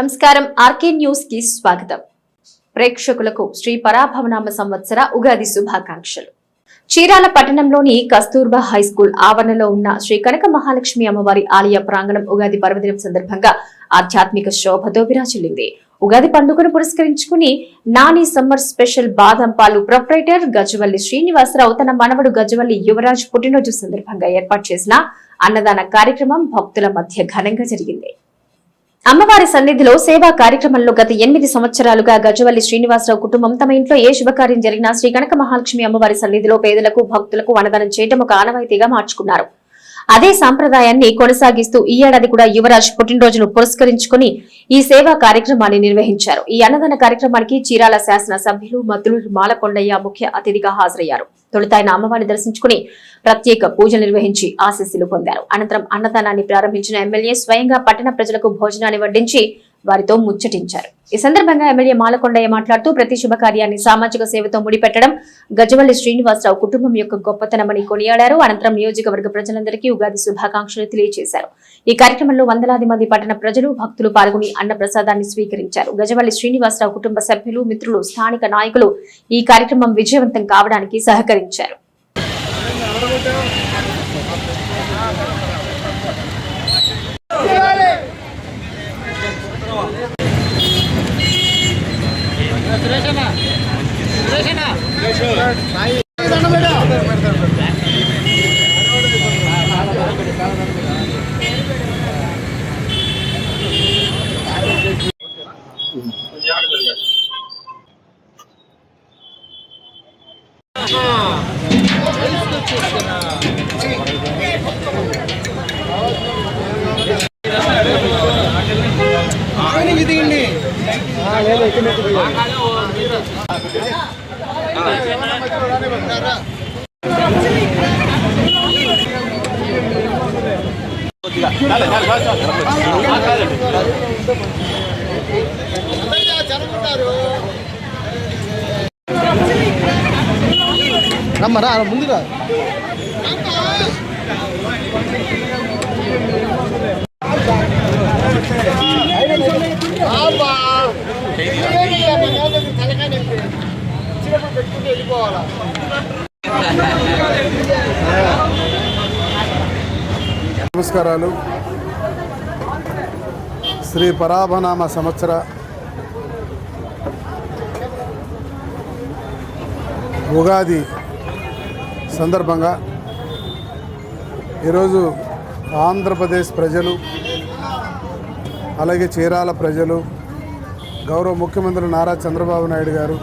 నమస్కారం RK news కి స్వాగతం. ప్రేక్షకులకు శ్రీ పరాభవనామ సంవత్సర ఉగాది శుభాకాంక్షలు. చీరాల పట్టణంలోని కస్తూర్బా హైస్కూల్ ఆవరణలో ఉన్న శ్రీ కనక మహాలక్ష్మి అమ్మవారి ఆలయ ప్రాంగణం ఉగాది పర్వదినం సందర్భంగా ఆధ్యాత్మిక శోభతో విరాజిల్లింది. ఉగాది పండుగను పురస్కరించుకుని నాని సమ్మర్ స్పెషల్ బాదం పాలు ప్రొప్రైటర్ గజవల్లి శ్రీనివాసరావు తన మనవడు గజవల్లి యువరాజ్ పుట్టినరోజు సందర్భంగా ఏర్పాటు చేసిన అన్నదాన కార్యక్రమం భక్తుల మధ్య ఘనంగా జరిగింది. అమ్మవారి సన్నిధిలో సేవా కార్యక్రమంలో గత 8 సంవత్సరాలుగా గజవల్లి శ్రీనివాసరావు కుటుంబం తమ ఇంట్లో ఏ శుభకార్యం జరిగినా శ్రీ కనక మహాలక్ష్మి అమ్మవారి సన్నిధిలో పేదలకు భక్తులకు అన్నదానం చేయడం ఒక ఆనవాయితీగా మార్చుకున్నారు. అదే సంప్రదాయాన్ని కొనసాగిస్తూ ఈ ఏడాది కూడా యువరాజ్ పుట్టినరోజును పురస్కరించుకుని ఈ సేవా కార్యక్రమాన్ని నిర్వహించారు. ఈ అన్నదాన కార్యక్రమానికి చీరాల శాసన సభ్యులు మద్దులూరి మాలకొండయ్య ముఖ్య అతిథిగా హాజరయ్యారు. తొలుత ఆయన అమ్మవారిని దర్శించుకుని ప్రత్యేక పూజలు నిర్వహించి ఆశీస్సులు పొందారు. అనంతరం అన్నదానాన్ని ప్రారంభించిన ఎమ్మెల్యే స్వయంగా పట్టణ ప్రజలకు భోజనాన్ని వడ్డించి వారితో ముచ్చటించారు. ఈ సందర్భంగా ఎమ్మెల్యే మాలకొండయ్య మాట్లాడుతూ ప్రతి శుభకార్యాన్ని సామాజిక సేవతో ముడిపెట్టడం గజవల్లి శ్రీనివాసరావు కుటుంబం యొక్క గొప్పతనమని కొనియాడారు. అనంతరం నియోజకవర్గ ప్రజలందరికీ ఉగాది శుభాకాంక్షలు తెలియజేశారు. ఈ కార్యక్రమంలో వందలాది మంది పట్టణ ప్రజలు భక్తులు పాల్గొని అన్న ప్రసాదాన్ని స్వీకరించారు. గజవల్లి శ్రీనివాసరావు కుటుంబ సభ్యులు మిత్రులు స్థానిక నాయకులు ఈ కార్యక్రమం విజయవంతం కావడానికి సహకరించారు. రమ్మరా ముందుగా నమస్కారాలు. శ్రీ పరాభనామ సంవత్సర ఉగాది సందర్భంగా ఈరోజు ఆంధ్రప్రదేశ్ ప్రజలు అలాగే చీరాల ప్రజలు గౌరవ ముఖ్యమంత్రి నారా చంద్రబాబు నాయుడు గారు,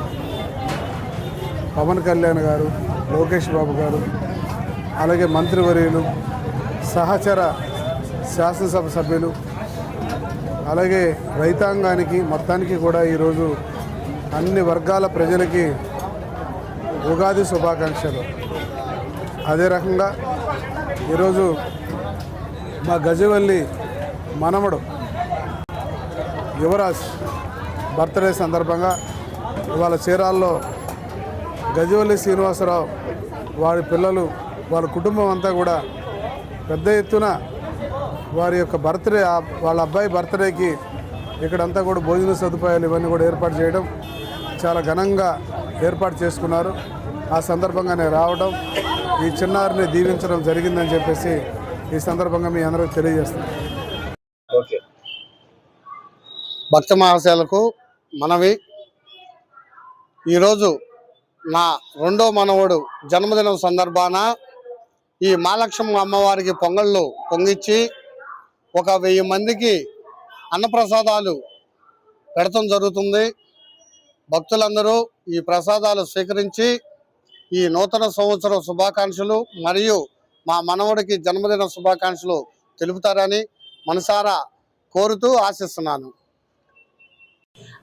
పవన్ కళ్యాణ్ గారు, లోకేష్ బాబు గారు, అలాగే మంత్రివర్యులు, సహచర శాసనసభ సభ్యులు, అలాగే రైతాంగానికి మొత్తానికి కూడా ఈరోజు అన్ని వర్గాల ప్రజలకి ఉగాది శుభాకాంక్షలు. అదే రకంగా ఈరోజు మా గజవల్లి మనవడు యువరాజ్ బర్త్డే సందర్భంగా ఇవాళ చీరాల్లో గజవల్లి శ్రీనివాసరావు వారి పిల్లలు వాళ్ళ కుటుంబం అంతా కూడా పెద్ద ఎత్తున వారి యొక్క బర్త్డే వాళ్ళ అబ్బాయి బర్త్డేకి ఇక్కడంతా కూడా భోజన సదుపాయాలు ఇవన్నీ కూడా ఏర్పాటు చేయడం చాలా ఘనంగా ఏర్పాటు చేసుకున్నారు. ఆ సందర్భంగా నేను రావడం, ఈ చిన్నారిని దీవించడం జరిగిందని చెప్పేసి ఈ సందర్భంగా మీ అందరికీ తెలియజేస్తున్నాను. ఓకే, భక్త మహాశయులకు మనవి, ఈరోజు నా రెండో మనవడు జన్మదినం సందర్భాన ఈ మహాలక్ష్మి అమ్మవారికి పొంగళ్ళు పొంగిచ్చి ఒక 1000 మందికి అన్నప్రసాదాలు పెడతం జరుగుతుంది. భక్తులందరూ ఈ ప్రసాదాలు స్వీకరించి ఈ నూతన సంవత్సర శుభాకాంక్షలు మరియు మా మనవడికి జన్మదిన శుభాకాంక్షలు తెలుపుతారని మనసారా కోరుతూ ఆశిస్తున్నాను.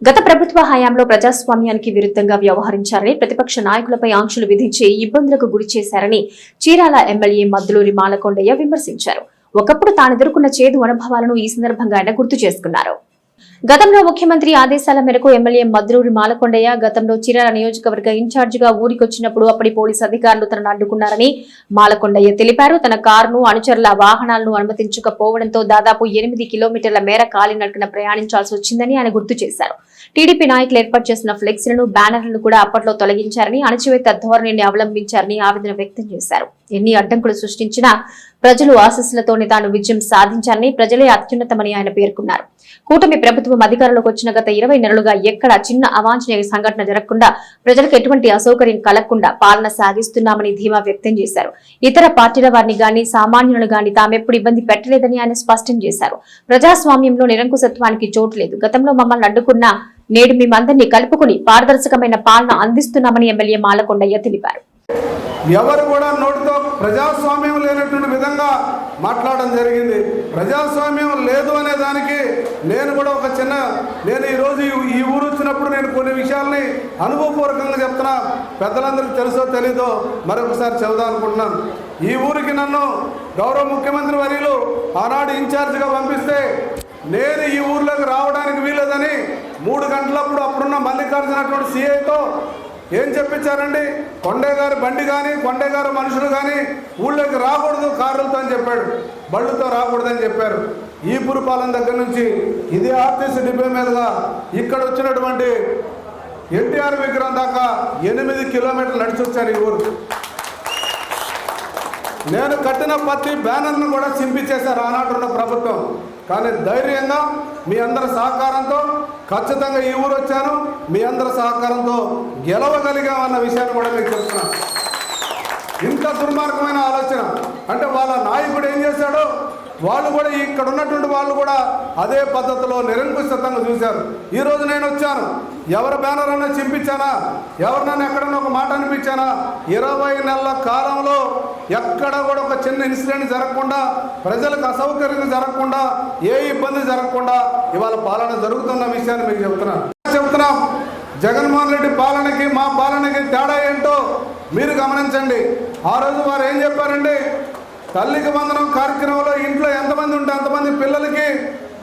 గత ప్రభుత్వ హయాంలో ప్రజాస్వామ్యానికి విరుద్ధంగా వ్యవహరించారని, ప్రతిపక్ష నాయకులపై ఆంక్షలు విధించి ఇబ్బందులకు గురి చేశారని చీరాల ఎమ్మెల్యే మద్దులూరి మాలకొండయ్య విమర్శించారు. ఒకప్పుడు తాను ఎదుర్కొన్న చేదు అనుభవాలను ఈ సందర్భంగా ఆయన గుర్తు చేసుకున్నారు. గతంలో ముఖ్యమంత్రి ఆదేశాల మేరకు ఎమ్మెల్యే మద్రూరి మాలకొండయ్య గతంలో చీరాల నియోజకవర్గ ఇన్ఛార్జిగా ఊరికొచ్చినప్పుడు అప్పటి పోలీసు అధికారులు తనను అడ్డుకున్నారని మాలకొండయ్య తెలిపారు. తన కారును అనుచరుల వాహనాలను అనుమతించకపోవడంతో దాదాపు 8 కిలోమీటర్ల మేర కాలినడకన ప్రయాణించాల్సి వచ్చిందని ఆయన గుర్తు చేశారు. టీడీపీ నాయకులు ఏర్పాటు చేసిన ఫ్లెక్సీలను, బ్యానర్లను కూడా అప్పట్లో తొలగించారని, అణచివేత ధోరణిని అవలంబించారని ఆవేదన వ్యక్తం చేశారు. ఎన్ని అడ్డంకులు సృష్టించినా ప్రజలు ఆశీస్సులతోనే తాను విజయం సాధించారని, ప్రజలే అత్యున్నతమని ఆయన పేర్కొన్నారు. కూటమి ప్రభుత్వం అధికారంలోకి వచ్చిన గత 20 నెలలుగా ఎక్కడా చిన్న అవాంఛనీయ సంఘటన జరగకుండా, ప్రజలకు ఎటువంటి అసౌకర్యం కలగకుండా పాలన సాగిస్తున్నామని ధీమా వ్యక్తం చేశారు. ఇతర పార్టీల వారిని గాని, సామాన్యులను గాని తామెప్పుడు ఇబ్బంది పెట్టలేదని ఆయన స్పష్టం చేశారు. ప్రజాస్వామ్యంలో నిరంకుశత్వానికి చోటు లేదు. గతంలో మమ్మల్ని అడ్డుకున్న నేడు మేమందరినీ కలుపుకుని పారదర్శకమైన పాలన అందిస్తున్నామని ఎమ్మెల్యే మాలకొండయ్య తెలిపారు. ఎవరు కూడా నోటితో ప్రజాస్వామ్యం లేనటువంటి విధంగా మాట్లాడడం జరిగింది. ప్రజాస్వామ్యం లేదు అనే దానికి నేను కూడా నేను ఈరోజు ఈ ఊరు వచ్చినప్పుడు నేను కొన్ని విషయాల్ని అనుభవపూర్వకంగా చెప్తున్నా. పెద్దలందరికీ తెలుసో తెలీదో మరొకసారి చెబుదాం అనుకుంటున్నాను. ఈ ఊరికి నన్ను గౌరవ ముఖ్యమంత్రి వర్యులు ఆనాడు ఇన్ఛార్జిగా పంపిస్తే నేను ఈ ఊర్లోకి రావడానికి వీలేదని 3 గంటలప్పుడు అప్పుడున్న మల్లికార్జునటువంటి సిఐతో ఏం చెప్పించారండి, కొండయ్య గారు బండి కానీ, కొండయ్య గారు మనుషులు కానీ ఊళ్ళోకి రాకూడదు కార్లతో అని చెప్పాడు, బళ్ళుతో రాకూడదని చెప్పారు. ఈ పురపాలన దగ్గర నుంచి ఇదే ఆర్టీసీ డిపో మీదుగా ఇక్కడ వచ్చినటువంటి ఎన్టీఆర్ విగ్రహం దాకా 8 కిలోమీటర్లు నడిచి వచ్చారు ఈ ఊరు. నేను కట్టిన ప్రతి బ్యానర్ను కూడా చింపించేశారు ఆనాటున్న ప్రభుత్వం. కానీ ధైర్యంగా మీ అందరి సహకారంతో ఖచ్చితంగా ఈ ఊరు వచ్చాను. మీ అందరి సహకారంతో గెలవగలిగామన్న విషయాన్ని కూడా మీకు చెప్తున్నాను. ఇంత దుర్మార్గమైన ఆలోచన అంటే వాళ్ళ నాయకుడు ఏం చేశాడో వాళ్ళు కూడా ఇక్కడ ఉన్నటువంటి వాళ్ళు కూడా అదే పద్ధతిలో నిరంకుశంగా చూశారు. ఈరోజు నేను వచ్చాను, ఎవరి బ్యానర్ అన్నా చింపించానా, ఎవరినన్నా ఎక్కడన్నా ఒక మాట అనిపించానా? 20 నెలల కాలంలో ఎక్కడ కూడా ఒక చిన్న ఇన్సిడెంట్ జరగకుండా, ప్రజలకు అసౌకర్యం జరగకుండా, ఏ ఇబ్బంది జరగకుండా ఇవాళ పాలన జరుగుతున్న విషయాన్ని మీకు చెప్తున్నాం. జగన్మోహన్ రెడ్డి పాలనకి మా పాలనకి తేడా ఏంటో మీరు గమనించండి. ఆ రోజు వారు ఏం చెప్పారండి, తల్లికి వందనం కార్యక్రమంలో ఇంట్లో ఎంతమంది ఉంటే అంతమంది పిల్లలకి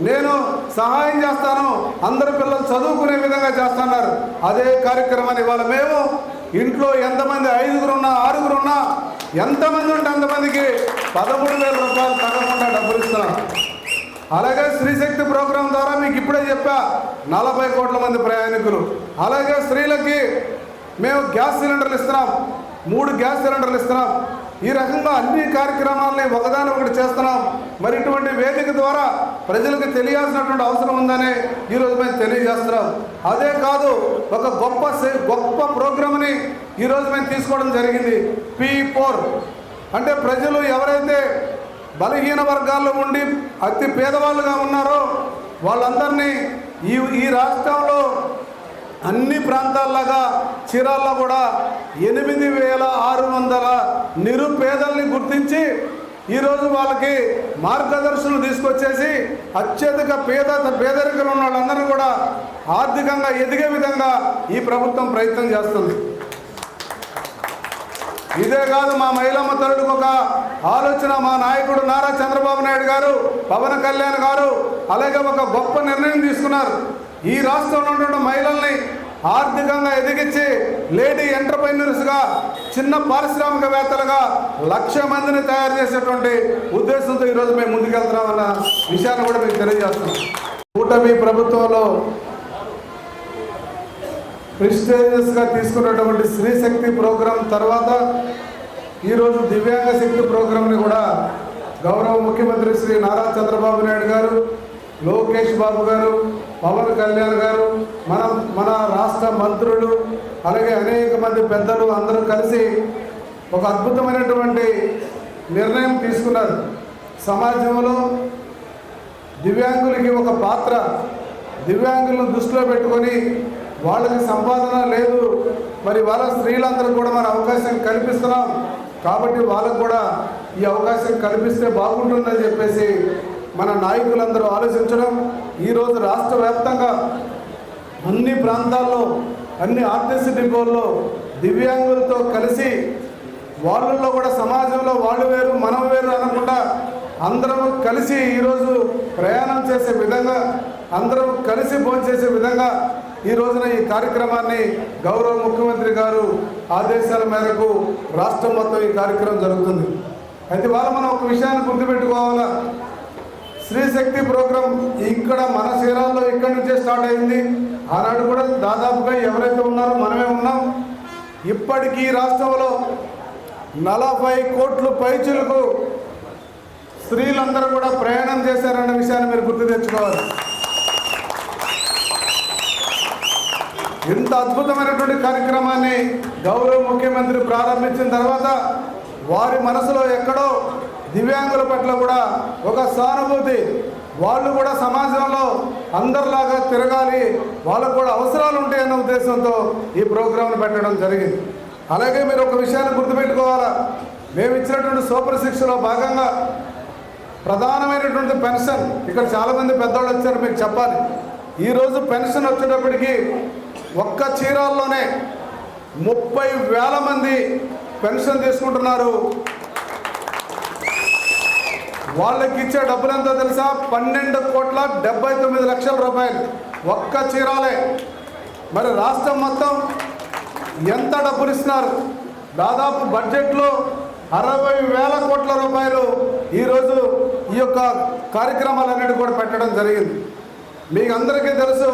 నేను సహాయం చేస్తాను, అందరు పిల్లలు చదువుకునే విధంగా చేస్తున్నారు. అదే కార్యక్రమాన్ని ఇవాళ మేము ఇంట్లో ఎంతమంది 5 ఉన్నా 6 ఉన్నా ఎంతమంది ఉంటే అంతమందికి 13,000 రూపాయలు తగ్గకుండా డబ్బులు ఇస్తున్నాం. అలాగే స్త్రీశక్తి ప్రోగ్రాం ద్వారా మీకు ఇప్పుడే చెప్పా 40 కోట్ల మంది ప్రయాణికులు. అలాగే స్త్రీలకి మేము గ్యాస్ సిలిండర్లు ఇస్తున్నాం, 3 గ్యాస్ సిలిండర్లు ఇస్తున్నాం. ఈ రకంగా అన్ని కార్యక్రమాలని ఒకదాని ఒకటి చేస్తున్నాం. మరి ఇటువంటి వేదిక ద్వారా ప్రజలకు తెలియాల్సినటువంటి అవసరం ఉందని ఈరోజు మేము తెలియజేస్తున్నాం. అదే కాదు, ఒక గొప్ప ప్రోగ్రామ్ని ఈరోజు మేము తీసుకోవడం జరిగింది. P4 అంటే ప్రజలు ఎవరైతే బలహీన వర్గాల్లో ఉండి అతి పేదవాళ్ళుగా ఉన్నారో వాళ్ళందరినీ ఈ రాష్ట్రంలో అన్ని ప్రాంతాల్లాగా చీరాల్లో కూడా 8,600 నిరుపేదల్ని గుర్తించి ఈరోజు వాళ్ళకి మార్గదర్శనం తీసుకొచ్చేసి అత్యధిక పేదరికలు ఉన్న వాళ్ళందరినీ కూడా ఆర్థికంగా ఎదిగే విధంగా ఈ ప్రభుత్వం ప్రయత్నం చేస్తుంది. ఇదే కాదు, మా మహిళమ్మ తల్లుడికి ఒక ఆలోచన మా నాయకుడు నారా చంద్రబాబు నాయుడు గారు, పవన్ కళ్యాణ్ గారు అలాగే ఒక గొప్ప నిర్ణయం తీసుకున్నారు. ఈ రాష్ట్రంలో ఉన్న మహిళల్ని ఆర్థికంగా ఎదిగించి లేడీ ఎంటర్ప్రైనర్స్గా, చిన్న పారిశ్రామికవేత్తలుగా 1,00,000 మందిని తయారు చేసేటువంటి ఉద్దేశంతో ఈరోజు మేము ముందుకెళ్తున్నామన్న విషయాన్ని కూడా మీకు తెలియజేస్తున్నాం. కూటమి ప్రభుత్వంలో ప్రెస్టీజియస్గా తీసుకున్నటువంటి స్త్రీశక్తి ప్రోగ్రాం తర్వాత ఈరోజు దివ్యాంగ శక్తి ప్రోగ్రాంని కూడా గౌరవ ముఖ్యమంత్రి శ్రీ నారా చంద్రబాబు నాయుడు గారు, లోకేష్ బాబు గారు, పవన్ కళ్యాణ్ గారు, మన రాష్ట్ర మంత్రులు అలాగే అనేక మంది పెద్దలు అందరూ కలిసి ఒక అద్భుతమైనటువంటి నిర్ణయం తీసుకున్నారు. సమాజంలో దివ్యాంగులకి ఒక పాత్ర, దివ్యాంగులను దృష్టిలో పెట్టుకొని వాళ్ళకి సంపాదన లేదు, మరి వాళ్ళ స్త్రీలందరూ కూడా మన అవకాశం కల్పిస్తున్నాం కాబట్టి వాళ్ళకు కూడా ఈ అవకాశం కల్పిస్తే బాగుంటుందని చెప్పేసి మన నాయకులందరూ ఆలోచించడం, ఈరోజు రాష్ట్ర వ్యాప్తంగా అన్ని ప్రాంతాల్లో అన్ని ఆర్టీసీ డిపోల్లో దివ్యాంగులతో కలిసి వాళ్ళల్లో కూడా సమాజంలో వాళ్ళు వేరు మనం వేరు అనకుండా అందరం కలిసి ఈరోజు ప్రయాణం చేసే విధంగా, అందరం కలిసి భోంచేసే విధంగా ఈ రోజున ఈ కార్యక్రమాన్ని గౌరవ ముఖ్యమంత్రి గారు ఆదేశాల మేరకు రాష్ట్రం మొత్తం ఈ కార్యక్రమం జరుగుతుంది. అయితే వాళ్ళ మనం ఒక విషయాన్ని గుర్తుపెట్టుకోవాలా, స్త్రీశక్తి ప్రోగ్రాం ఇక్కడ మన చీరాల్లో ఇక్కడి నుంచే స్టార్ట్ అయింది. ఆనాడు కూడా దాదాపుగా ఎవరైతే ఉన్నారో మనమే ఉన్నాం. ఇప్పటికీ రాష్ట్రంలో 40 కోట్ల పైచులకు స్త్రీలందరూ కూడా ప్రయాణం చేశారన్న విషయాన్ని మీరు గుర్తు తెచ్చుకోవాలి. ఇంత అద్భుతమైనటువంటి కార్యక్రమాన్ని గౌరవ ముఖ్యమంత్రి ప్రారంభించిన తర్వాత వారి మనసులో ఎక్కడో దివ్యాంగుల పట్ల కూడా ఒక సానుభూతి, వాళ్ళు కూడా సమాజంలో అందరిలాగా తిరగాలి, వాళ్ళకు కూడా అవసరాలు ఉంటాయన్న ఉద్దేశంతో ఈ ప్రోగ్రాంను పెట్టడం జరిగింది. అలాగే మీరు ఒక విషయాన్ని గుర్తుపెట్టుకోవాలా, మేము ఇచ్చినటువంటి సూపర్ శిక్షలో భాగంగా ప్రధానమైనటువంటి పెన్షన్, ఇక్కడ చాలామంది పెద్దవాళ్ళు వచ్చారు, మీకు చెప్పాలి. ఈరోజు పెన్షన్ వచ్చేటప్పటికి ఒక్క చీరాల్లోనే 30,000 మంది పెన్షన్ తీసుకుంటున్నారు. వాళ్ళకి ఇచ్చే డబ్బులు ఎంతో తెలుసా? 12,79,00,000 రూపాయలు ఒక్క చీరాలే. మరి రాష్ట్రం మొత్తం ఎంత డబ్బులు ఇస్తున్నారు? దాదాపు బడ్జెట్లో 60,000 కోట్ల రూపాయలు ఈరోజు ఈ యొక్క కార్యక్రమాలన్నిటి కూడా పెట్టడం జరిగింది. మీకు అందరికీ తెలుసు,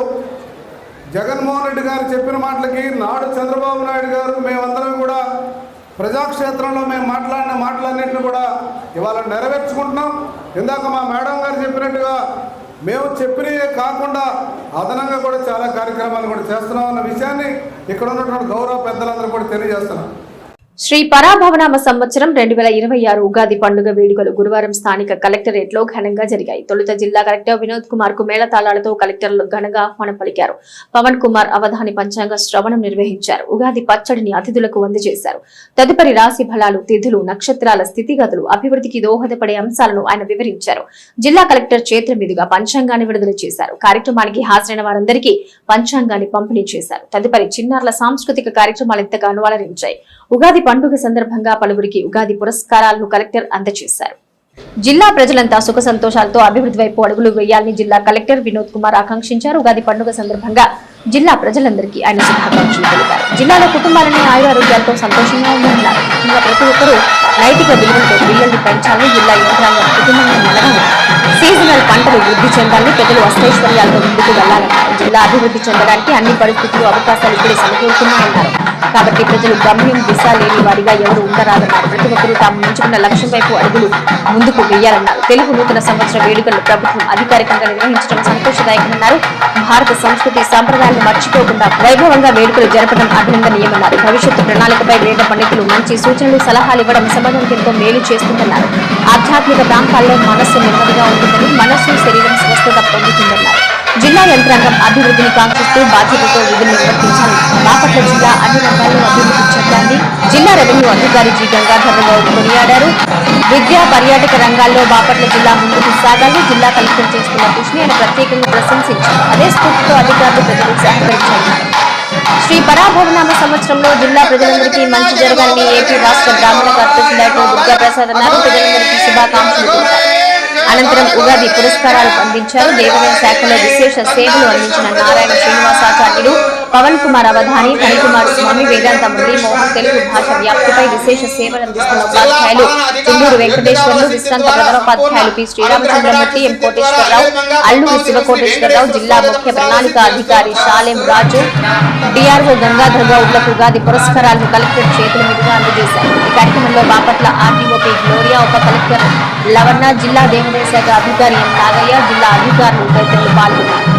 జగన్మోహన్ రెడ్డి గారు చెప్పిన మాటలకి నాడు చంద్రబాబు నాయుడు గారు మేమందరం కూడా ప్రజాక్షేత్రంలో మేము మాట్లాడిన మాటలన్నింటినీ కూడా ఇవాళ నెరవేర్చుకుంటున్నాం. ఇందాక మా మేడం గారు చెప్పినట్టుగా మేము చెప్పినవే కాకుండా అదనంగా కూడా చాలా కార్యక్రమాలు కూడా చేస్తున్నాం అన్న విషయాన్ని ఇక్కడ ఉన్నటువంటి గౌరవ పెద్దలందరూ కూడా తెలియజేస్తున్నాం. శ్రీ పరాభవనామ సంవత్సరం 2026 ఉగాది పండుగ వేడుకలు గురువారం స్థానిక కలెక్టరేట్ లో ఘనంగా జరిగాయి. తొలుత జిల్లా కలెక్టర్ వినోద్ కుమార్ కు మేళతాళాలతో కలెక్టర్లు ఘనంగా ఆహ్వానం పలికారు. పవన్ కుమార్ అవధాని పంచాంగ శ్రవణం నిర్వహించారు. ఉగాది పచ్చడిని అతిథులకు అందజేశారు. తదుపరి రాశి ఫలాలు, తిథులు, నక్షత్రాల స్థితిగతులు, అభివృద్ధికి దోహదపడే అంశాలను ఆయన వివరించారు. జిల్లా కలెక్టర్ చేతుల మీదుగా పంచాంగాన్ని విడుదల చేశారు. కార్యక్రమానికి హాజరైన వారందరికీ పంచాంగాన్ని పంపిణీ చేశారు. తదుపరి చిన్నారుల సాంస్కృతిక కార్యక్రమాలు ఎంతగానో అలరించాయి. ఉగాది పండుగ సందర్భంగా పలువురికి ఉగాది పురస్కారాలను కలెక్టర్ అందజేశారు. జిల్లా ప్రజలంతా సుఖ సంతోషాలతో అభివృద్ధి వైపు అడుగులు వేయాలని జిల్లా కలెక్టర్ వినోద్ కుమార్ ఆకాంక్షించారు. ఉగాది పండుగ సందర్భంగా జిల్లా ప్రజలందరికీ ఆయన శుభాకాంక్షలు తెలిపారు. జిల్లాలో కుటుంబాలని ఆయురారోగ్యాలతో సంతోషంగా ఉండాలన్నారు. ముఖ్యంగా ప్రతి ఒక్కరూ నైతిక విలువలతో పిల్లల్ని పెంచాలని, జిల్లా యంత్రాంగం కుటుంబంలో నడవాలి, సీజనల్ పంటలు వృద్ధి చెందాలని, ప్రజలు అష్టైశ్వర్యాలతో ముందుకు వెళ్లాలన్నారు. జిల్లా అభివృద్ధి చెందడానికి అన్ని పరిస్థితులు, అవకాశాలు ఇప్పుడే సమకూరుతున్నాయన్నారు. కాబట్టి ప్రజలు గమ్యం దిశ లేని వారిగా ఎవరు ఉండరాదన్నారు. ప్రతి ఒక్కరూ తాము ఎంచుకున్న లక్ష్యం వైపు అడుగులు ముందుకు వేయాలన్నారు. తెలుగు నూతన సంవత్సర వేడుకలను ప్రభుత్వం అధికారికంగా నిర్వహించడం సంతోషదాయకమన్నారు. భారత సంస్కృతి సంప్రదాయాలను మర్చిపోకుండా వైభవంగా వేడుకలు జరపడం అభినందనీయమన్నారు. భవిష్యత్తు ప్రణాళికపై వేద పండితులు మంచి సూచనలు, సలహాలు ఇవ్వడం సమాజానికి ఎంతో మేలు చేస్తుందన్నారు. ఆధ్యాత్మిక ప్రాంతాల్లో మనస్సు నెమ్మదిగా ఉంటుందని, మనస్సు శరీరం స్వస్థత పొందుతుందన్నారు. జిల్లా యంత్రాంగం అభివృద్ధిని కాంక్షిస్తూ బాధ్యతతో విధులు నిర్వర్తించాలి. బాపట్ల జిల్లా అన్ని రంగాల్లో అభివృద్ధి చెందాలని జిల్లా రెవెన్యూ అధికారి జి గంగాధరరావు కొనియాడారు. విద్యా, పర్యాటక రంగాల్లో బాపట్ల జిల్లా ముందుకు సాగాలని జిల్లా కలెక్టర్ చేస్తున్న కృషిని ఆయన ప్రత్యేకంగా ప్రశంసించారు. అదే స్ఫూర్తితో అధికారులు ప్రజలు సహకరించాలన్నారు. శ్రీ పరాభవనామ సంవత్సరంలో జిల్లా ప్రజలందరికీ మంచి జరగాలని ఏపీ రాష్ట్ర బ్రాహ్మణ కార్పొరేషన్ డైరెక్టర్ దుర్గాప్రసాద్ అన్నారు. ప్రజలందరికీ శుభాకాంక్షలు తెలిపారు. అనంతరం ఉగాది పురస్కారాలు అందించారు. దేవాదాయ శాఖలో విశేష సేవలు అందించిన నారాయణ శ్రీనివాసాచార్యులు, పవన్ కుమార్ అవధాని, ఫణికుమార్ స్వామి, వేదాంత మురళీమోహన్, తెలుగు భాష వ్యాప్తిపై విశేష సేవలు అందిస్తున్న ఉపాధ్యాయులు తుండూరు వెంకటేశ్వర్లు, విశ్రాంత ప్రధానోపాధ్యాయులు పి శ్రీరామచంద్రమూర్తి, ఎం కోటేశ్వరరావు, అల్లూరి శివకోటేశ్వరరావు, జిల్లా ముఖ్య ప్రణాళిక అధికారి షాలేం రాజు, డిఆర్ఓ గంగాధర్ గౌడ్లకు ఉగాది పురస్కారాలను కలెక్టర్ చేతుల మీదుగా అందజేశారు. ఈ కార్యక్రమంలో బాపట్ల ఆర్డీఓపీ గ్లోరియా, ఉప కలెక్టర్ లవణ, జిల్లా దేవాదాయ శాఖ అధికారి ఎం నాగయ్య, జిల్లా అధికారులు తదితరులు పాల్గొన్నారు.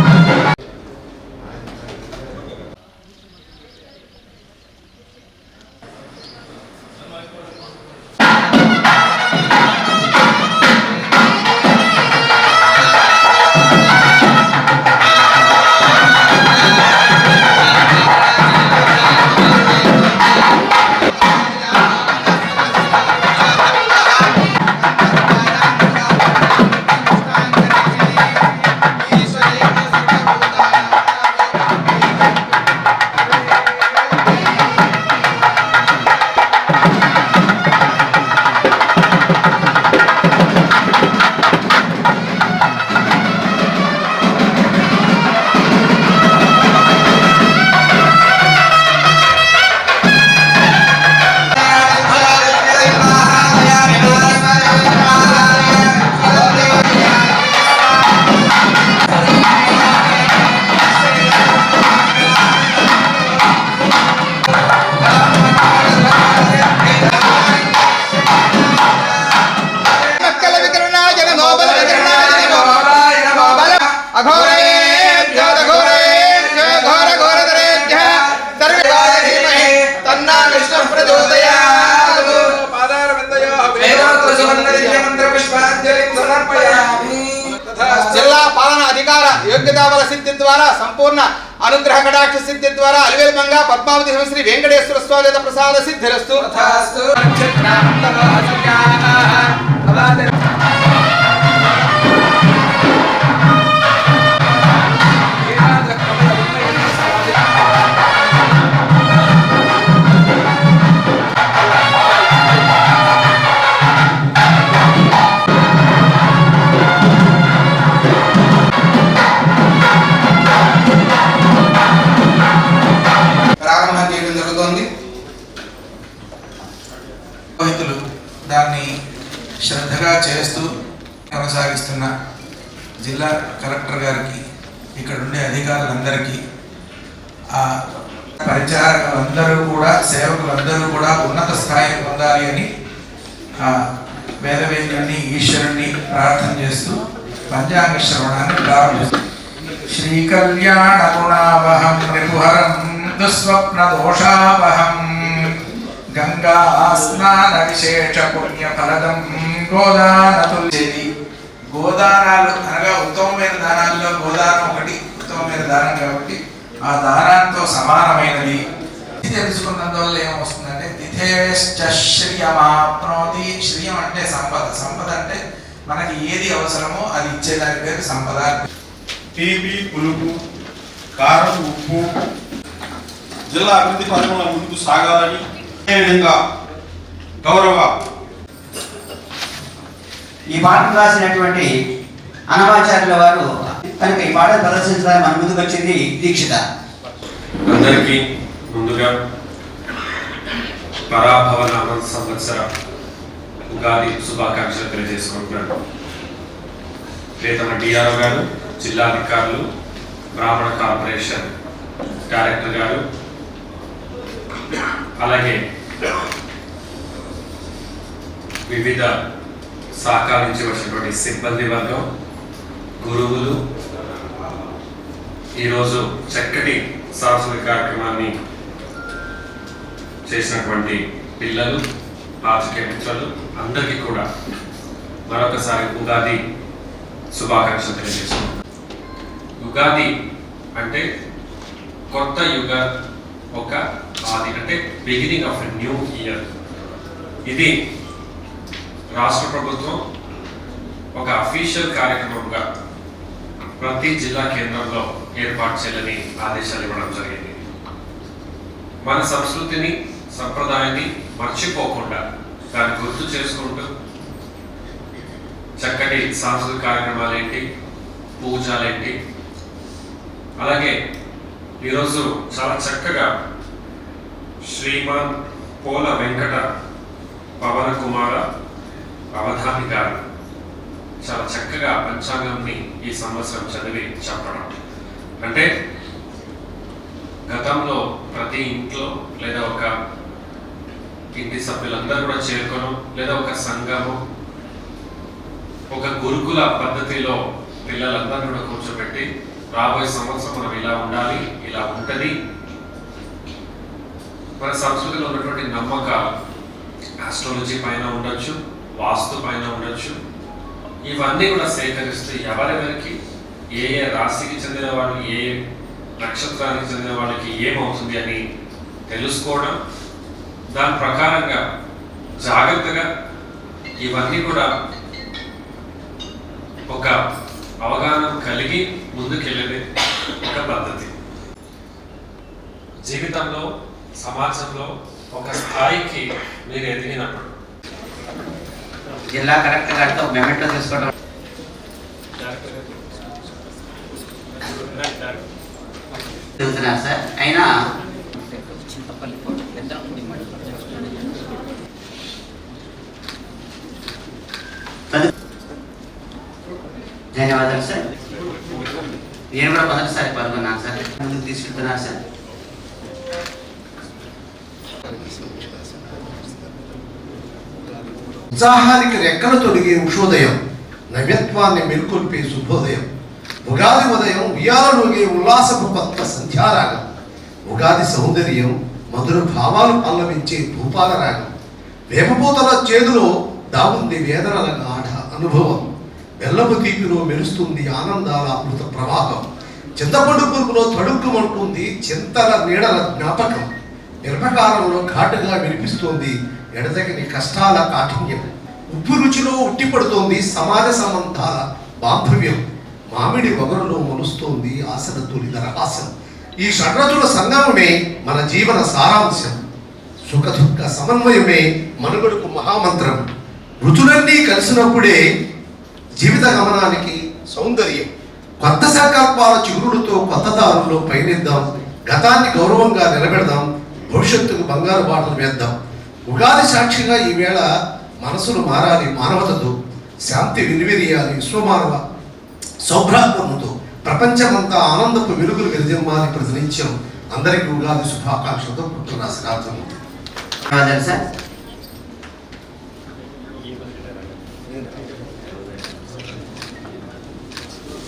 లలితాబల సిద్ధి ద్వారా సంపూర్ణ అనుగ్రహ కటాక్ష సిద్ధి ద్వారా అలివేల్మంగా పద్మావతి శ్రీ వెంకటేశ్వర స్వామి ప్రసాద సిద్ధిరస్తు. దాన్ని శ్రద్ధగా చేస్తూ కొనసాగిస్తున్న జిల్లా కలెక్టర్ గారికి, ఇక్కడ ఉండే అధికారులందరికీ, పరిచారకులందరూ కూడా, సేవకులందరూ కూడా ఉన్నత స్థాయికి పొందాలి అని వేదవేద్యుని ఈశ్వరుణ్ణి ప్రార్థన చేస్తూ పంచాంగ శ్రవణాన్ని ప్రారంభిస్తారు. శ్రీ కళ్యాణ గుణావహం రిపుహరం దుస్వప్న దోషావహం గంగా స్నాన విశేష పుణ్య ఫలదం గోదానతుల్చేది. గోదానాలు అనగా ఉత్తమమైన దానాల్లో గోదానం ఒకటి ఉత్తమమైన దానం కాబట్టి ఆ దానంతో సమానమైనది. ఇది తెలుసుకున్నందువల్ల ఏమొస్తుందంటే తిథేశ్చ శ్రియమాప్నోతి. శ్రియం అంటే సంపద. సంపద అంటే మనకి ఏది అవసరమో అది ఇచ్చేదాని పేరు సంపద. తీపి, పులుపు, కారం, ఉప్పు జిల్లా అభివృద్ధి పథకంలో ముందుకు సాగాలని, అదేవిధంగా గౌరవ ఈ పాటను రాసినటువంటి అనవాచార్యుల వారు కనుక ఈ పాటను ప్రదర్శించడానికి మన ముందుకు వచ్చింది దీక్షిత. అందరికీ ముందుగా పరాభవనామ సంవత్సర ఉగాది శుభాకాంక్షలు తెలియజేసుకుంటున్నాను. ప్రియతమ డిఆర్ఓ గారు, జిల్లాధికారులు, బ్రాహ్మణ కార్పొరేషన్ డైరెక్టర్ గారు, అలాగే వివిధ శాఖల నుంచి వచ్చినటువంటి సిబ్బంది వర్గం, గురువులు, ఈరోజు చక్కటి సాంస్కృతిక కార్యక్రమాన్ని చేసినటువంటి పిల్లలు, పాత్రికేయ మిత్రులు అందరికీ కూడా మరొకసారి ఉగాది శుభాకాంక్షలు తెలియజేస్తున్నాం. ఉగాది అంటే కొత్త యుగ ఒక ఆది, అంటే beginning of a new year. ఇది రాష్ట్ర ప్రభుత్వం ఒక అఫీషియల్ కార్యక్రమంగా ప్రతి జిల్లా కేంద్రంలో ఏర్పాటు చేయాలని ఆదేశాలు ఇవ్వడం జరిగింది. మన సంస్కృతిని, సంప్రదాయాన్ని మర్చిపోకుండా దాన్ని గుర్తు చేసుకుంటూ చక్కటి సాంస్కృతిక కార్యక్రమాలు ఏంటి, పూజలేంటి, అలాగే ఈరోజు చాలా చక్కగా శ్రీమాన్ పోల వెంకట పవన కుమార అవధాని గారు చాలా చక్కగా పంచాంగాన్ని ఈ సంవత్సరం చదివి చెప్పడం. అంటే గతంలో ప్రతి ఇంట్లో లేదా ఒక ఇంటి సభ్యులందరూ కూడా చేరుకోవడం, లేదా ఒక సంఘము, ఒక గురుకుల పద్ధతిలో పిల్లలందరూ కూడా కూర్చోబెట్టి రాబోయే సంవత్సరం మనం ఇలా ఉండాలి, ఇలా ఉంటుంది, మన సంస్కృతిలో ఉన్నటువంటి నమ్మకాలు ఆస్ట్రాలజీ పైన ఉండొచ్చు, వాస్తు పైన ఉండొచ్చు, ఇవన్నీ కూడా సేకరిస్తూ ఎవరెవరికి ఏ ఏ రాశికి చెందిన వాళ్ళు, ఏ నక్షత్రానికి చెందిన వాళ్ళకి ఏమవుతుంది అని తెలుసుకోవడం, దాని ప్రకారంగా జాగ్రత్తగా ఇవన్నీ కూడా ఒక అవగాహన కలిగి ముందుకెళ్ళేది ఒక పద్ధతి. జీవితంలో, సమాజంలో ఒక స్థాయికి మీరు ఎదిగినప్పుడు జిల్లా కలెక్టర్ గారితో మెమెంటో తీసుకోవడం చెబుతున్నారు సార్. అయినా ధన్యవాదాలు సార్. నేను కూడా మొదటిసారి పాల్గొన్నాను సార్. ముందుకు తీసుకెళ్తున్నాను సార్. ఉత్సాహానికి రెక్కలు తొడిగే ఉషోదయం, నవ్యత్వాన్ని మెలుకొల్పే శుభోదయం. ఉగాది ఉదయం ఉయ్యాలలోగే ఉల్లాసపు కొత్త సంధ్యారాగం. ఉగాది సౌందర్యం మధుర భావాలు పల్లవించే భూపాల రాగం. వేపపూతల చేదులో దాగుంది వేదనల గాఢ అనుభవం. బెల్లపు తీపిలో మెరుస్తుంది ఆనందాల అమృత ప్రవాహం. చింతపండు పురుగులో తడుక్కుమంటుంది చింతల నీడల జ్ఞాపకం. నిర్భకాలంలో ఘాటుగా వినిపిస్తోంది ఎడతగిని కష్టాల కాఠిన్యం. ఉప్పు రుచిలో ఉట్టిపడుతోంది సమాజ సమంతాల బాంధవ్యం. మామిడి వగరులో మొలుస్తోంది ఆశల తొలి రహస్యం. ఈ షడ్రతుల సంగమమే మన జీవన సారాంశం. సుఖదుఃఖ సమన్వయమే మనుగడకు మహామంత్రం. రుచులన్నీ కలిసినప్పుడే జీవిత గమనానికి సౌందర్యం. కొత్త సంకల్పాల చిగురులతో కొత్త దారుల్లో పయనిద్దాం. గతాన్ని గౌరవంగా నిలబెడదాం. భవిష్యత్తుకు బంగారు బాటలు వేద్దాం. ఉగాది సాక్షిగా ఈవేళ మనసులు మారాలి మానవతతో. శాంతి వినివిరియాలి విశ్వమానవ సౌభ్రాత్మతో. ప్రపంచమంతా ఆనందపు వెలుగులు విరజిమ్మాలి ప్రతినిత్యం. అందరికీ ఉగాది శుభాకాంక్షలతో పుట్టిన శ్రాద్ధం. సార్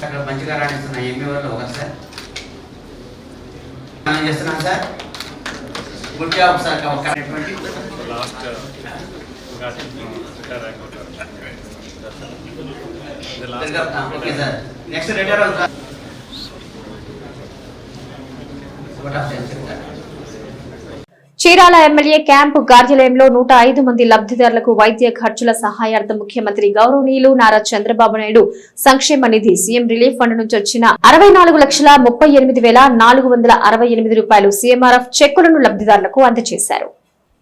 అక్కడ మంచిగా రాణిస్తున్న ఎంఈ వాళ్ళు ఒకరు సార్ మనం చేస్తున్నాం sir. Good job sir. Okay sir. Next retire అవుతా. చీరాల ఎమ్మెల్యే క్యాంపు కార్యాలయంలో 105 మంది లబ్ధిదారులకు వైద్య ఖర్చుల సహాయార్థం ముఖ్యమంత్రి గౌరవనీయులు నారా చంద్రబాబు నాయుడు సంక్షేమ నిధి సీఎం రిలీఫ్ ఫండ్ నుంచి వచ్చిన 64,38,468 రూపాయలు సీఎంఆర్ఎఫ్ చెక్కులను లబ్ధిదారులకు అందజేశారు.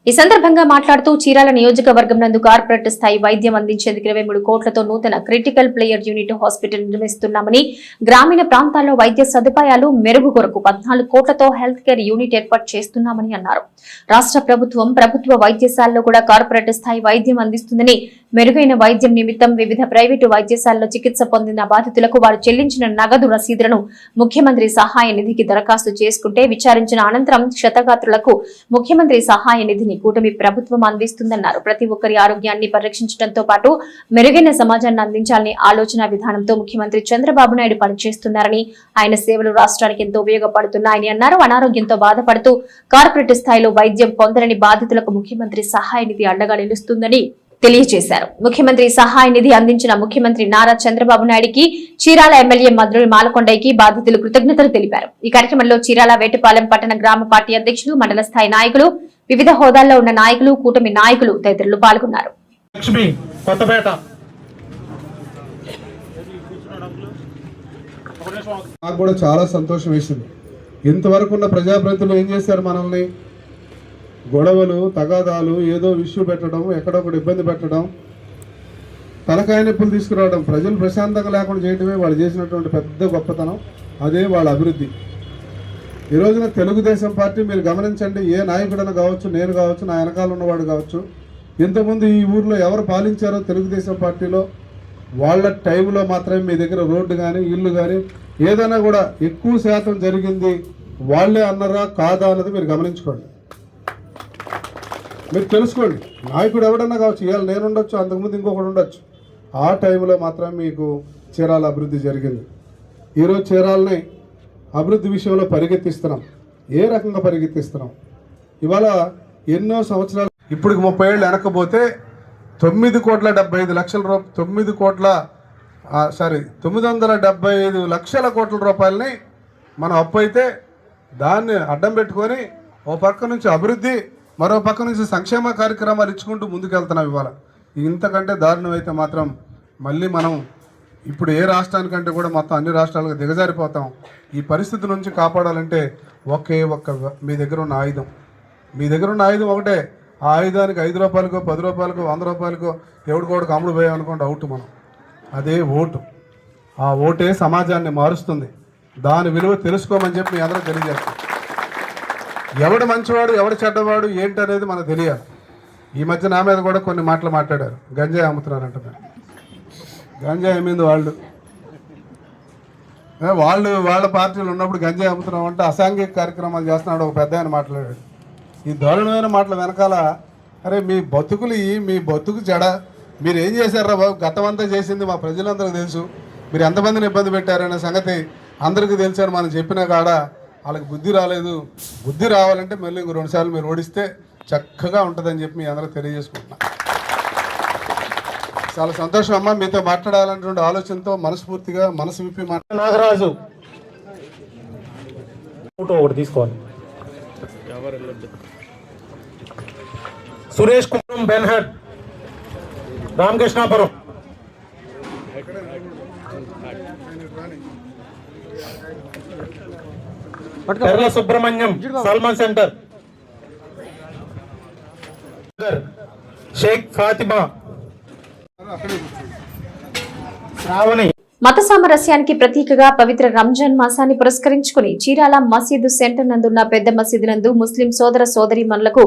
ఈ సందర్భంగా మాట్లాడుతూ చీరాల నియోజకవర్గం నందు కార్పొరేట్ స్థాయి వైద్యం అందించేందుకు 23 కోట్లతో నూతన క్రిటికల్ ప్లేయర్ యూనిట్ హాస్పిటల్ నిర్మిస్తున్నామని, గ్రామీణ ప్రాంతాల్లో వైద్య సదుపాయాలు మెరుగు కొరకు 14 కోట్లతో హెల్త్ కేర్ యూనిట్ ఏర్పాటు చేస్తున్నామని అన్నారు. రాష్ట్ర ప్రభుత్వ వైద్యశాలలో కూడా కార్పొరేట్ స్థాయి వైద్యం అందిస్తుందని, మెరుగైన వైద్యం నిమిత్తం వివిధ ప్రైవేటు వైద్యశాలలో చికిత్స పొందిన బాధితులకు వారు చెల్లించిన నగదు రసీదులను ముఖ్యమంత్రి సహాయ నిధికి దరఖాస్తు చేసుకుంటే విచారించిన అనంతరం క్షతగాత్రులకు ముఖ్యమంత్రి సహాయ నిధిని కూటమి ప్రభుత్వం అందిస్తుందన్నారు. ప్రతి ఒక్కరి ఆరోగ్యాన్ని పరిరక్షించడంతో పాటు మెరుగైన సమాజాన్ని అందించాలని ఆలోచన విధానంతో ముఖ్యమంత్రి చంద్రబాబు నాయుడు పనిచేస్తున్నారని, ఆయన సేవలు రాష్ట్రానికి ఎంతో ఉపయోగపడుతున్నాయని అన్నారు. అనారోగ్యంతో బాధపడుతూ కార్పొరేట్ స్థాయిలో వైద్యం పొందలేని బాధితులకు ముఖ్యమంత్రి సహాయ నిధి అండగా నిలుస్తుందని తెలియజేశారు. ముఖ్యమంత్రి సహాయ నిధి అందించిన ముఖ్యమంత్రి నారా చంద్రబాబు నాయుడికి, చీరాల ఎమ్మెల్యే మద్రుడి మాలకొండయ్యకి బాధితులు కృతజ్ఞతలు తెలిపారు. ఈ కార్యక్రమంలో చీరాల వేటపాలెం పట్టణ గ్రామ పార్టీ అధ్యక్షులు, మండల స్థాయి నాయకులు, వివిధ హోదాల్లో ఉన్న నాయకులు, కూటమి నాయకులు తదితరులు పాల్గొన్నారు. నాకు కూడా చాలా సంతోషం వేసింది. ఇంతవరకు ఉన్న ప్రజాప్రతినిధులు ఏం చేశారు? మనల్ని గొడవలు, తగాదాలు, ఏదో ఇష్యూ పెట్టడం, ఎక్కడొకటి ఇబ్బంది పెట్టడం, తలకాయ నొప్పులు తీసుకురావడం, ప్రజలు ప్రశాంతంగా లేకుండా చేయడమే వాళ్ళు చేసినటువంటి పెద్ద గొప్పతనం. అదే వాళ్ళ అభివృద్ధి. ఈ రోజున తెలుగుదేశం పార్టీ మీరు గమనించండి, ఏ నాయకుడైనా కావచ్చు, నేను కావచ్చు, నా వెనకాల ఉన్నవాడు కావచ్చు, ఇంతకుముందు ఈ ఊర్లో ఎవరు పాలించారో తెలుగుదేశం పార్టీలో వాళ్ళ టైంలో మాత్రమే మీ దగ్గర రోడ్డు కానీ ఇల్లు కానీ ఏదైనా కూడా ఎక్కువ శాతం జరిగింది వాళ్ళే అన్నారా కాదా అన్నది మీరు గమనించుకోండి, మీరు తెలుసుకోండి. నాయకుడు ఎవడన్నా కావచ్చు, ఇవాళ నేను ఉండొచ్చు, అంతకుముందు ఇంకొకటి ఉండొచ్చు. ఆ టైంలో మాత్రం మీకు చీరాల అభివృద్ధి జరిగింది. ఈరోజు చీరాలని అభివృద్ధి విషయంలో పరిగెత్తిస్తున్నాం. ఏ రకంగా పరిగెత్తిస్తున్నాం? ఇవాళ ఎన్నో సంవత్సరాలు, ఇప్పుడు 30 ఏళ్ళు వెనకపోతే 975 లక్షల కోట్ల రూపాయలని మనం అప్పు అయితే దాన్ని అడ్డం పెట్టుకొని ఓ పక్క నుంచి అభివృద్ధి, మరో పక్క నుంచి సంక్షేమ కార్యక్రమాలు ఇచ్చుకుంటూ ముందుకెళ్తున్నాం. ఇవాళ ఇంతకంటే దారుణం అయితే మాత్రం మళ్ళీ మనం ఇప్పుడు ఏ రాష్ట్రానికంటే కూడా మొత్తం అన్ని రాష్ట్రాలకు దిగజారిపోతాం. ఈ పరిస్థితి నుంచి కాపాడాలంటే ఒకే ఒక్క మీ దగ్గర ఉన్న ఆయుధం ఒకటే. ఆ ఆయుధానికి 5 రూపాయలకో 10 రూపాయలకో 100 రూపాయలకో ఎవడికోడికి అమ్ముడు పోయాం అనుకోండి, అవుట్ మనం. అదే ఓటు. ఆ ఓటే సమాజాన్ని మారుస్తుంది. దాని విలువ తెలుసుకోమని చెప్పి మీ అందరూ తెలియజేస్తాం. ఎవడు మంచివాడు ఎవడు చెడ్డవాడు ఏంటనేది మనకు తెలియాలి. ఈ మధ్య నా మీద కూడా కొన్ని మాటలు మాట్లాడారు. గంజాయి అమ్ముతున్నారంట. గంజాయి అమ్మింది వాళ్ళ పార్టీలు ఉన్నప్పుడు గంజాయి అమ్ముతున్నాం అంటే అసాంఘిక కార్యక్రమాలు చేస్తున్నాడు ఒక పెద్ద ఆయన మాట్లాడాడు. ఈ దారుణమైన మాటల వెనకాల అరే మీ బతుకు జడ, మీరు ఏం చేశారా బాబు? గతమంతా చేసింది మా ప్రజలందరికీ తెలుసు. మీరు ఎంతమందిని ఇబ్బంది పెట్టారనే సంగతి అందరికీ తెలుసని మనం చెప్పినా కాడ వాళ్ళకి బుద్ధి రాలేదు. బుద్ధి రావాలంటే మళ్ళీ ఇంకో 2 సార్లు మీరు ఓడిస్తే చక్కగా ఉంటుందని చెప్పి మీ అందరూ తెలియజేసుకుంటున్నా. చాలా సంతోషం అమ్మా, మీతో మాట్లాడాలన్నటువంటి ఆలోచనతో మనస్ఫూర్తిగా మనసు విప్పి నాగరాజు ఫోటో ఒకటి తీసుకోవాలి. సురేష్ కుమారం బెన్హడ్, రామకృష్ణాపురం. కేరళ సుబ్రహ్మణ్యం, సల్మాన్ సెంటర్. షేక్ ఫాతిమా, శ్రావణి. మత సామరస్యానికి ప్రతీకగా పవిత్ర రంజాన్ మాసాన్ని పురస్కరించుకుని చీరాల మసీదు సెంటర్ నందున్న పెద్ద మసీదు నందు ముస్లిం సోదర సోదరీమణులకు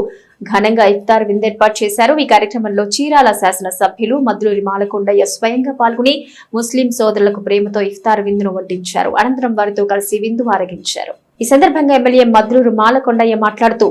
ఘనంగా ఇఫ్తార్ విందు ఏర్పాటు చేశారు. ఈ కార్యక్రమంలో చీరాల శాసన సభ్యులు మద్లూరి మాలకొండయ్య స్వయంగా పాల్గొని ముస్లిం సోదరులకు ప్రేమతో ఇఫ్తార్ విందును వడ్డించారు. అనంతరం వారితో కలిసి విందు ఆరగించారు. ఈ సందర్భంగా ఎమ్మెల్యే మద్లూరు మాలకొండయ్య మాట్లాడుతూ,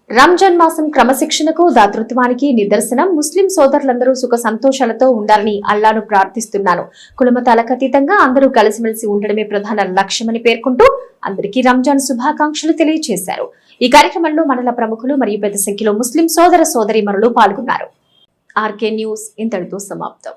రంజాన్ మాసం క్రమశిక్షణకు, దాతృత్వానికి నిదర్శనం. ముస్లిం సోదరులందరూ సుఖ సంతోషాలతో ఉండాలని అల్లాను ప్రార్థిస్తున్నాను. కులమతాలకు అతీతంగా అందరూ కలిసిమెలిసి ఉండడమే ప్రధాన లక్ష్యమని పేర్కొంటూ అందరికీ రంజాన్ శుభాకాంక్షలు తెలియజేశారు. ఈ కార్యక్రమంలో మండల ప్రముఖులు మరియు పెద్ద సంఖ్యలో ముస్లిం సోదర సోదరీమణులు పాల్గొన్నారు. ఆర్కే న్యూస్ ఇంతటితో సమాప్తం.